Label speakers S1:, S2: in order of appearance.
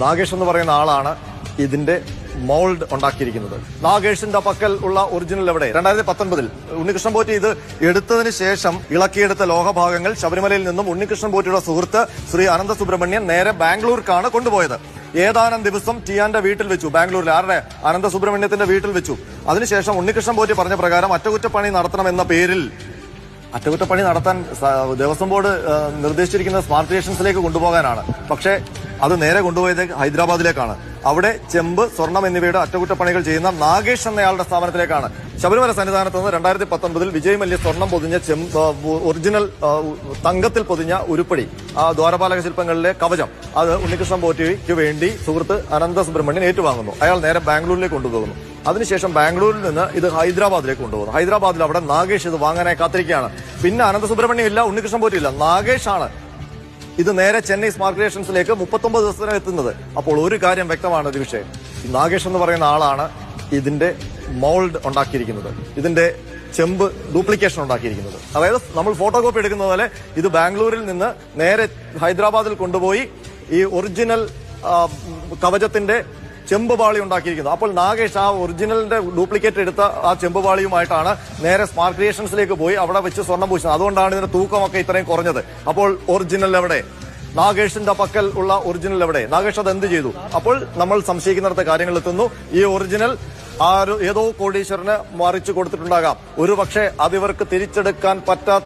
S1: നാഗേഷ് എന്ന് പറയുന്ന ആളാണ് ഇതിന്റെ മോൾഡ് ഉണ്ടാക്കിയിരിക്കുന്നത്. നാഗേഷിന്റെ പക്കൽ ഉള്ള ഒറിജിനൽ എവിടെ? 2019 ഉണ്ണികൃഷ്ണൻ പോറ്റി ഇത് എടുത്തതിന് ശേഷം ഇളക്കിയെടുത്ത ലോഹഭാഗങ്ങൾ ശബരിമലയിൽ നിന്നും ഉണ്ണികൃഷ്ണൻ പോറ്റിയുടെ സുഹൃത്ത് ശ്രീ അനന്ത സുബ്രഹ്മണ്യൻ നേരെ ബാംഗ്ലൂർക്കാണ് കൊണ്ടുപോയത്. ഏതാനും ദിവസം ടിയാന്റെ വീട്ടിൽ വെച്ചു, ബാംഗ്ലൂരിൽ ആരുടെ? അനന്ത സുബ്രഹ്മണ്യത്തിന്റെ വീട്ടിൽ വെച്ചു. അതിനുശേഷം ഉണ്ണികൃഷ്ണൻ പോറ്റി പറഞ്ഞ പ്രകാരം അറ്റകുറ്റപ്പണി നടത്തണമെന്ന പേരിൽ അറ്റകുറ്റപ്പണി നടത്താൻ ദേവസ്വം ബോർഡ് നിർദ്ദേശിച്ചിരിക്കുന്ന സ്മാർട്ട് സ്റ്റേഷൻസിലേക്ക് കൊണ്ടുപോകാനാണ്. പക്ഷേ അത് നേരെ കൊണ്ടുപോയത് ഹൈദരാബാദിലേക്കാണ്. അവിടെ ചെമ്പ്, സ്വർണം എന്നിവയുടെ അറ്റകുറ്റപ്പണികൾ ചെയ്യുന്ന നാഗേഷ് എന്നയാളുടെ സ്ഥാപനത്തിലേക്കാണ്. ശബരിമല സന്നിധാനത്ത് നിന്ന് 2019 വിജയ് മല്യ സ്വർണം പൊതിഞ്ഞ ഒറിജിനൽ തങ്കത്തിൽ പൊതിഞ്ഞ ഉരുപ്പടി, ആ ദ്വാരപാലക ശില്പങ്ങളിലെ കവചം, അത് ഉണ്ണികൃഷ്ണൻ പോറ്റിക്ക് വേണ്ടി സുഹൃത്ത് അനന്ത സുബ്രഹ്മണ്യൻ ഏറ്റുവാങ്ങുന്നു. അയാൾ നേരെ ബാംഗ്ലൂരിലേക്ക് കൊണ്ടുപോകുന്നു. അതിനുശേഷം ബാംഗ്ലൂരിൽ നിന്ന് ഇത് ഹൈദരാബാദിലേക്ക് കൊണ്ടുപോകുന്നു. ഹൈദരാബാദിൽ അവിടെ നാഗേഷ് ഇത് വാങ്ങാനായി കാത്തിരിക്കുകയാണ്. പിന്നെ അനന്ത സുബ്രഹ്മണ്യം ഇല്ല, ഉണ്ണികൃഷ്ണൻ പോറ്റി ഇല്ല, നാഗേഷാണ് ഇത് നേരെ ചെന്നൈ സ്മാർട്ട് ക്രിയേഷൻസിലേക്ക് 39 ദിവസത്തിനാണ് എത്തുന്നത്. അപ്പോൾ ഒരു കാര്യം വ്യക്തമാണ് ദിവിഷേ, നാഗേഷ് എന്ന് പറയുന്ന ആളാണ് ഇതിന്റെ മോൾഡ് ഉണ്ടാക്കിയിരിക്കുന്നത്, ഇതിന്റെ ചെമ്പ് ഡ്യൂപ്ലിക്കേഷൻ ഉണ്ടാക്കിയിരിക്കുന്നത്. അതായത് നമ്മൾ ഫോട്ടോ കോപ്പി എടുക്കുന്ന പോലെ ഇത് ബാംഗ്ലൂരിൽ നിന്ന് നേരെ ഹൈദരാബാദിൽ കൊണ്ടുപോയി ഈ ഒറിജിനൽ കവചത്തിന്റെ ചെമ്പുപാളി ഉണ്ടാക്കിയിരിക്കുന്നത്. അപ്പോൾ നാഗേഷ് ആ ഒറിജിനലിന്റെ ഡ്യൂപ്ലിക്കേറ്റ് എടുത്ത ആ ചെമ്പുപാളിയുമായിട്ടാണ് നേരെ സ്മാർട്ട് ക്രിയേഷൻസിലേക്ക് പോയി അവിടെ വെച്ച് സ്വർണ്ണം പൂശുന്നത്. അതുകൊണ്ടാണ് ഇതിന്റെ തൂക്കമൊക്കെ ഇത്രയും കുറഞ്ഞത്. അപ്പോൾ ഒറിജിനൽ എവിടെ? നാഗേഷിന്റെ പക്കൽ ഉള്ള ഒറിജിനൽ എവിടെ? നാഗേഷ് അത് എന്ത് ചെയ്തു? അപ്പോൾ നമ്മൾ സംശയിക്കുന്നിടത്ത് കാര്യങ്ങൾ എത്തുന്നു. ഈ ഒറിജിനൽ ഏതോ കോടീശ്വരന് മറിച്ചു കൊടുത്തിട്ടുണ്ടാകാം. ഒരു പക്ഷേ അതിവർക്ക് തിരിച്ചെടുക്കാൻ പറ്റാത്ത